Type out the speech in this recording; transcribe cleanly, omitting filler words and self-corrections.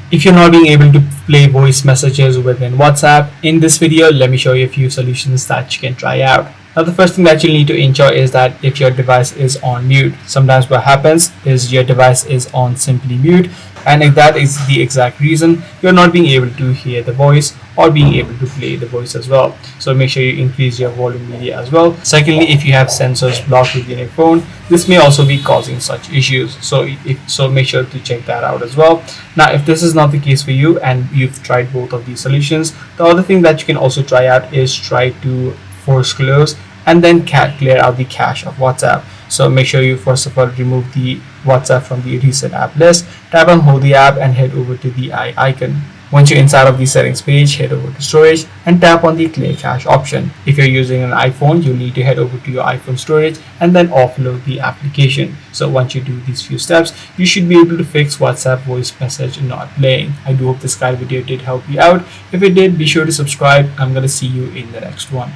If you're not being able to play voice messages within WhatsApp, in this video, let me show you a few solutions that you can try out. Now, the first thing that you'll need to ensure is that if your device is on mute. Sometimes what happens is your device is on simply mute, and if that is the exact reason, you're not being able to hear the voice or being able to play the voice as well. So make sure you increase your volume media as well. Secondly, if you have sensors blocked within your phone, this may also be causing such issues. So make sure to check that out as well. Now, if this is not the case for you and you've tried both of these solutions, the other thing that you can also try out is try to force close and then clear out the cache of WhatsApp. So make sure you first of all remove the WhatsApp from the recent app list, tap and hold the app and head over to the eye icon. Once you're inside of the settings page, head over to storage and tap on the clear cache option. If you're using an iPhone, you'll need to head over to your iPhone storage and then offload the application. So once you do these few steps, you should be able to fix WhatsApp voice message not playing. I do hope this guide video did help you out. If it did, be sure to subscribe. I'm going to see you in the next one.